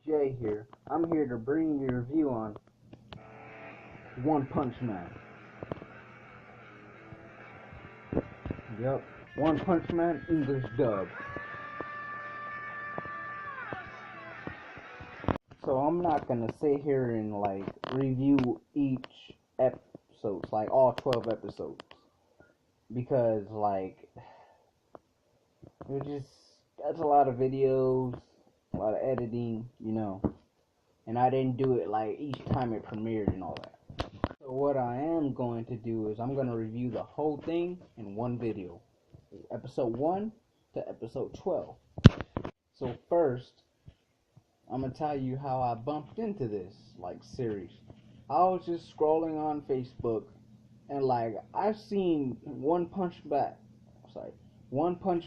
Jay here. I'm here to bring you a review on One Punch Man. Yep, One Punch Man English dub. So I'm not gonna sit here and review each episode, like all 12 episodes, because it just that's a lot of videos, a lot of editing, and I didn't do it like each time it premiered and all that. So what I am going to do is I'm gonna review the whole thing in one video, episode 1 to episode 12. So first, I'm gonna tell you how I bumped into this series. I was just scrolling on Facebook and I've seen One Punch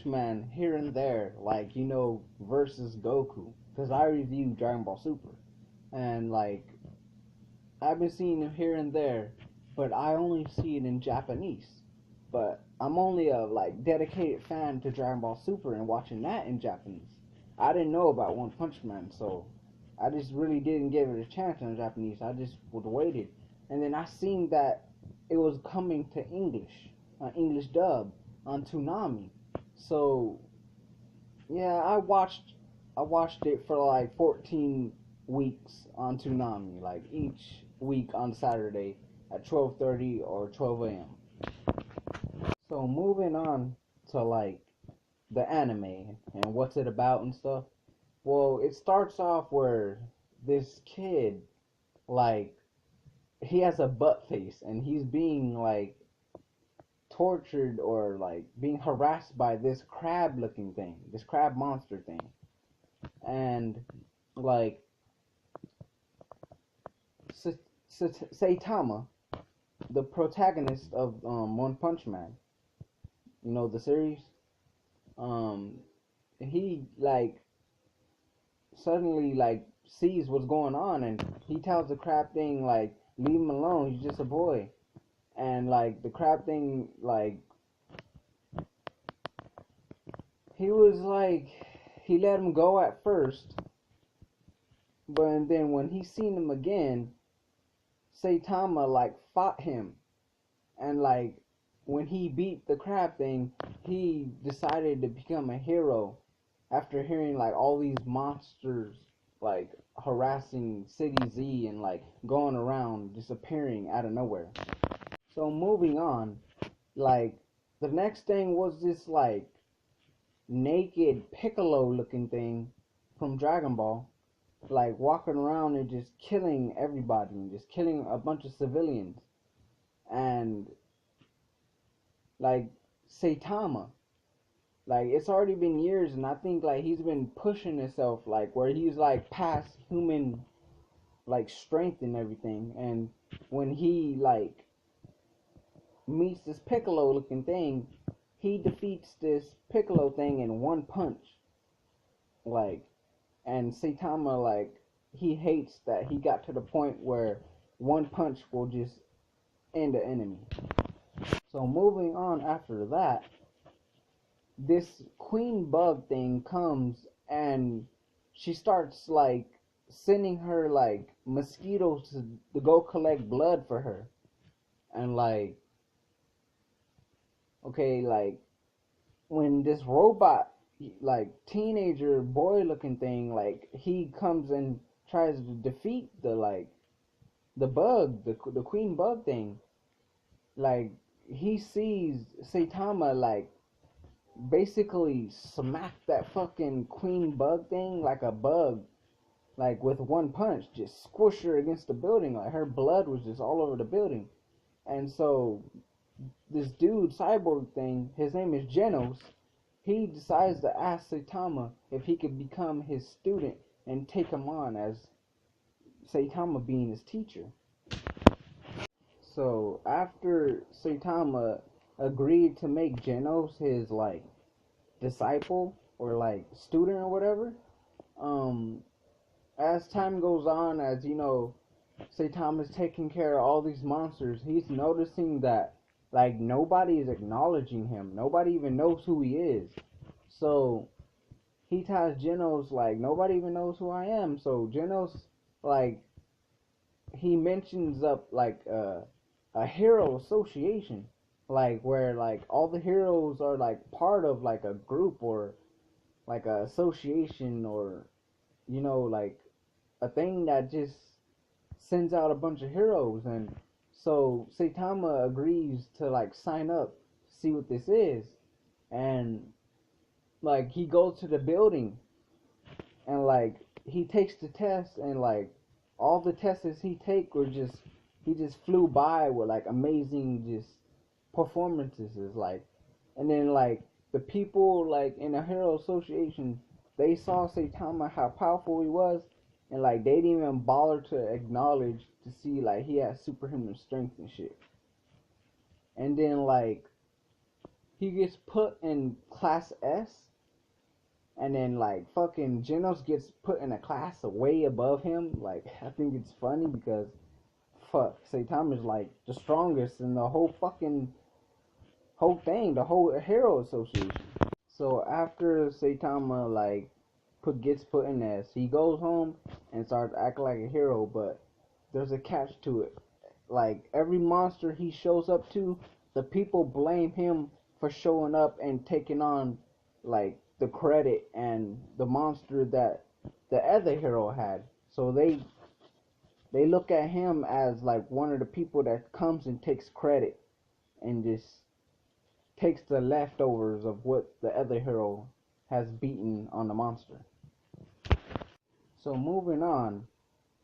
Man here and there, versus Goku, because I reviewed Dragon Ball Super, and I've been seeing him here and there, but I only see it in Japanese. But I'm only a dedicated fan to Dragon Ball Super and watching that in Japanese. I didn't know about One Punch Man, so I just really didn't give it a chance in Japanese. I just would waited, and then I seen that it was coming to English, English dub on Toonami. So yeah, I watched it for 14 weeks on Toonami, each week on Saturday at 12:30 or 12 a.m. So moving on to the anime and what's it about and stuff. Well, it starts off where this kid, he has a butt face and he's being tortured or being harassed by this crab looking thing, this crab monster thing. And like Saitama, the protagonist of One Punch Man, the series, he suddenly sees what's going on, and he tells the crab thing leave him alone, he's just a boy. And the crab thing, he let him go at first, but then when he seen him again, Saitama fought him, and when he beat the crab thing, he decided to become a hero after hearing all these monsters harassing City Z and going around disappearing out of nowhere. So moving on, the next thing was this naked Piccolo looking thing from Dragon Ball, walking around and just killing everybody and just killing a bunch of civilians. And Saitama, it's already been years, and I think he's been pushing himself where he's past human strength and everything. And when he meets this Piccolo looking thing, he defeats this Piccolo thing in one punch. And Saitama, he hates that he got to the point where one punch will just end the enemy. So moving on after that, this queen bug thing comes, and she starts sending her mosquitoes to go collect blood for her. And okay, when this robot teenager boy looking thing, he comes and tries to defeat the bug, the queen bug thing, he sees Saitama basically smack that fucking queen bug thing like a bug, with one punch, just squish her against the building. Her blood was just all over the building. And so this dude cyborg thing, his name is Genos, he decides to ask Saitama if he could become his student and take him on as Saitama being his teacher. So after Saitama agreed to make Genos his disciple or student or whatever, as time goes on, as Saitama's taking care of all these monsters, he's noticing that nobody is acknowledging him. Nobody even knows who he is. So he tells Genos like nobody even knows who I am. So Genos like he mentions up like a hero association, like where like all the heroes are like part of like a group or like a association or like a thing that just sends out a bunch of heroes. And so Saitama agrees to like sign up, see what this is, and like he goes to the building and like he takes the test and like all the tests he take were just he just flew by with like amazing just performances like. And then like the people like in the hero association, they saw Saitama how powerful he was, and like they didn't even bother to acknowledge to see like he has superhuman strength and shit. And then like he gets put in class S, and then like fucking Genos gets put in a class way above him. Like I think it's funny because fuck, Saitama's like the strongest in the whole thing, the whole hero association. So after Saitama like gets put in S, he goes home and starts acting like a hero, but there's a catch to it. Like every monster he shows up to, the people blame him for showing up and taking on like the credit and the monster that the other hero had. So they look at him as like one of the people that comes and takes credit and just takes the leftovers of what the other hero has beaten on the monster. So moving on,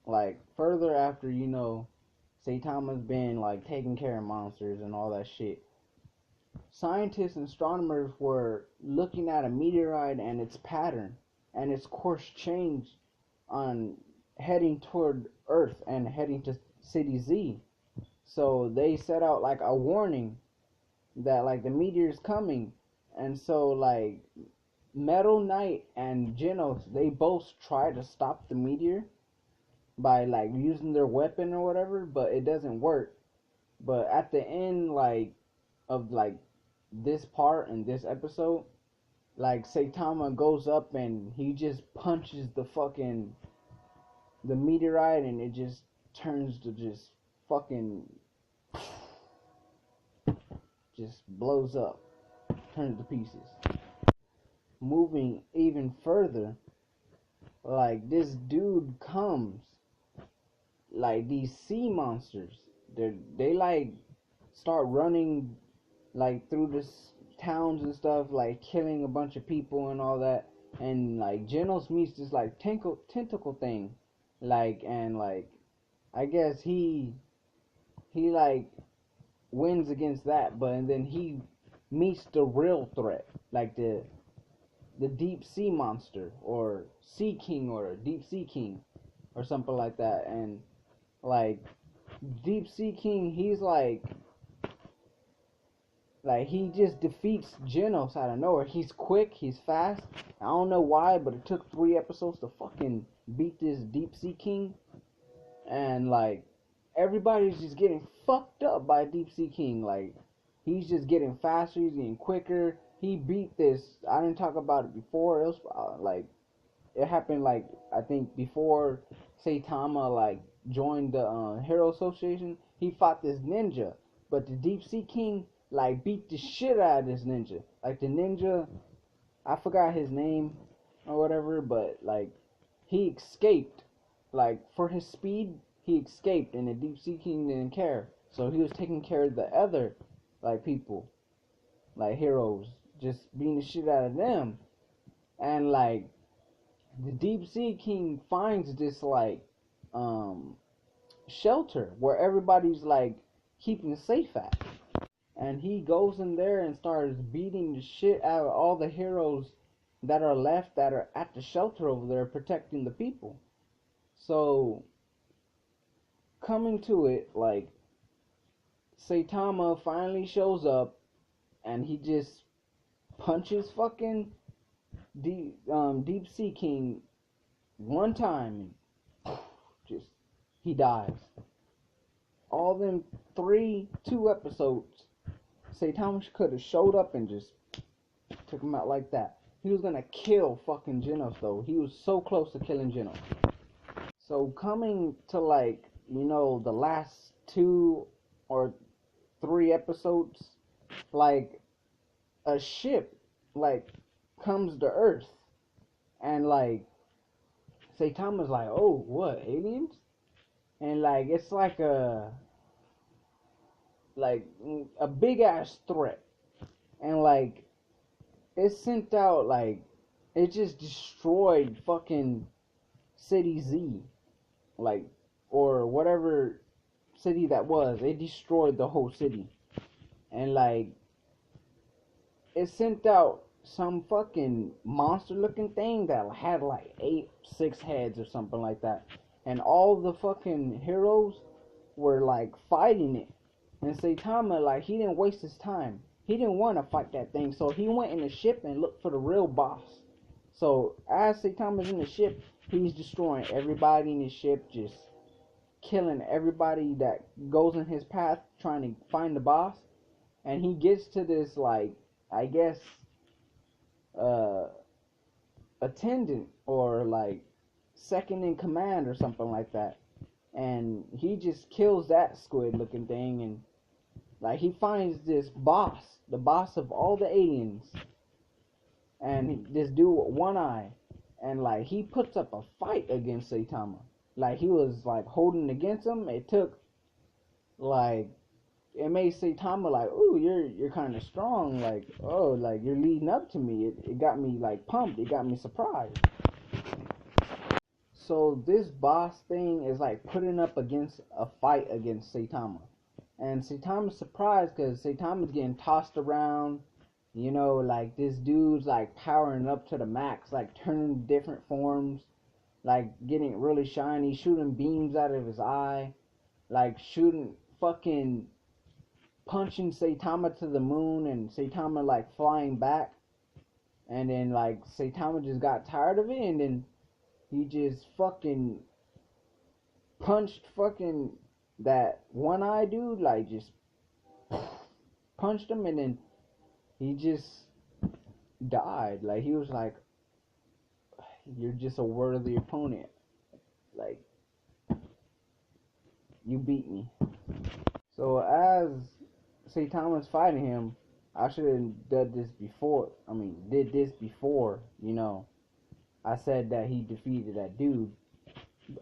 like further after Saitama's been like taking care of monsters and all that shit, scientists and astronomers were looking at a meteorite and its pattern and its course change on heading toward Earth and heading to City Z. So they set out like a warning that like the meteor is coming. And so like Metal Knight and Genos, they both try to stop the meteor by like using their weapon or whatever, but it doesn't work. But at the end like of like this part in this episode, like Saitama goes up and he just punches the meteorite, and it just turns to just fucking just blows up, turns to pieces. Moving even further, like this dude comes, like these sea monsters, they like start running like through this towns and stuff, like killing a bunch of people and all that. And like Genos meets this like tentacle thing, like, and like I guess he like wins against that, but and then he meets the real threat, like the deep sea monster or sea king or deep sea king or something like that. And like deep sea king, he's like he just defeats Genos out of nowhere. He's quick, he's fast. I don't know why, but it took 3 episodes to fucking beat this deep sea king. And like everybody's just getting fucked up by deep sea king. Like he's just getting faster, he's getting quicker. He beat this. I didn't talk about it before. It was like it happened like I think before Saitama like joined the Hero Association. He fought this ninja, but the Deep Sea King like beat the shit out of this ninja. Like the ninja, I forgot his name or whatever, but like he escaped. Like for his speed, he escaped, and the Deep Sea King didn't care. So he was taking care of the other like people, like heroes, just beating the shit out of them. And like the Deep Sea King finds this like shelter where everybody's like keeping safe at. And he goes in there and starts beating the shit out of all the heroes that are left that are at the shelter over there protecting the people. So coming to it, like Saitama finally shows up and he just punches fucking Deep Sea King one time and just he dies. All them 2 episodes, Saitama could have showed up and just took him out like that. He was gonna kill fucking Genos though. He was so close to killing Genos. So coming to like, the last 2 or 3 episodes, like a ship like comes to Earth and like Saitama's like, oh, what, aliens? And like it's like a big ass threat. And like it sent out like it just destroyed fucking City Z, like, or whatever city that was. It destroyed the whole city. And like it sent out some fucking monster looking thing that had like 6 heads or something like that. And all the fucking heroes were like fighting it. And Saitama, like, he didn't waste his time. He didn't want to fight that thing, so he went in the ship and looked for the real boss. So as Saitama's in the ship, he's destroying everybody in the ship, just killing everybody that goes in his path, trying to find the boss. And he gets to this, like, I guess, attendant or like second in command or something like that. And he just kills that squid looking thing, and like he finds this boss, the boss of all the aliens, and this dude with one eye, and like he puts up a fight against Saitama. Like he was like holding against him. It took like it made Saitama like, ooh, you're kind of strong. Like, oh, like you're leading up to me. It got me like pumped. It got me surprised. So this boss thing is like putting up against a fight against Saitama. And Saitama's surprised because Saitama's getting tossed around. Like this dude's like powering up to the max, like turning different forms, like getting really shiny, shooting beams out of his eye, like shooting fucking punching Saitama to the moon, and Saitama like flying back. And then like Saitama just got tired of it, and then he just fucking punched fucking that one eye dude, like just punched him, and then he just died. Like he was like, you're just a worthy opponent. Like, you beat me. So as Saitama's fighting him, I should have did this before. I said that he defeated that dude.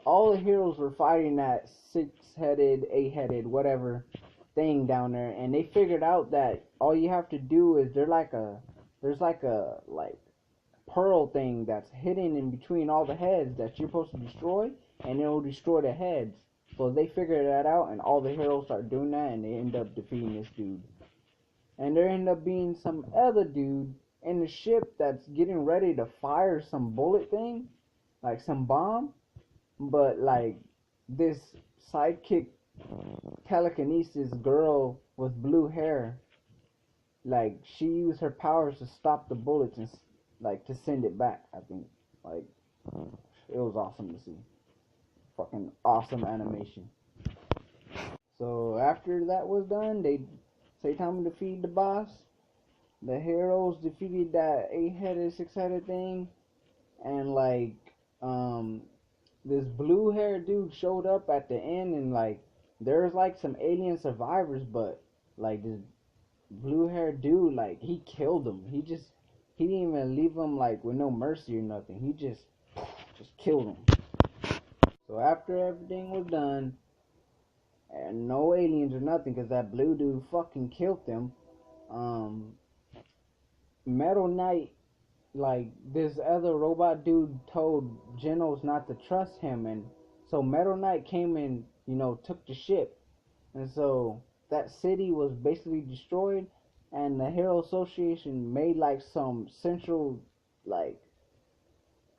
All the heroes were fighting that 6-headed, 8-headed, whatever thing down there, and they figured out that all you have to do is there's like a pearl thing that's hidden in between all the heads that you're supposed to destroy, and it'll destroy the heads. So they figured that out, and all the heroes start doing that, and they end up defeating this dude. And there end up being some other dude in the ship that's getting ready to fire some bullet thing, like some bomb. But like this sidekick telekinesis girl with blue hair, like she used her powers to stop the bullets and like to send it back. I think like it was awesome to see. Fucking awesome animation. So after that was done, Saitama defeated the boss. The heroes defeated that 8-headed, 6-headed thing, and like this blue haired dude showed up at the end, and like there's like some alien survivors, but like this blue haired dude, like he killed them. He didn't even leave them like with no mercy or nothing. He just killed them. So after everything was done, and no aliens or nothing, because that blue dude fucking killed them, Metal Knight, like this other robot dude told Genos not to trust him, and so Metal Knight came and took the ship, and so that city was basically destroyed, and the Hero Association made like some central like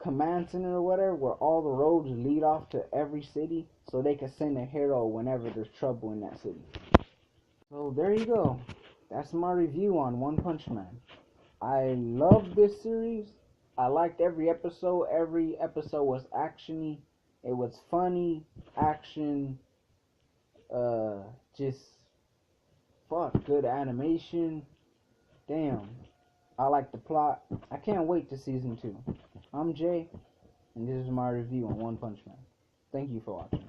command center or whatever, where all the roads lead off to every city, so they can send a hero whenever there's trouble in that city. So there you go. That's my review on One Punch Man. I love this series. I liked every episode. Every episode was actiony. It was funny, action, just good animation. Damn. I like the plot. I can't wait to season 2. I'm Jay, and this is my review on One Punch Man. Thank you for watching.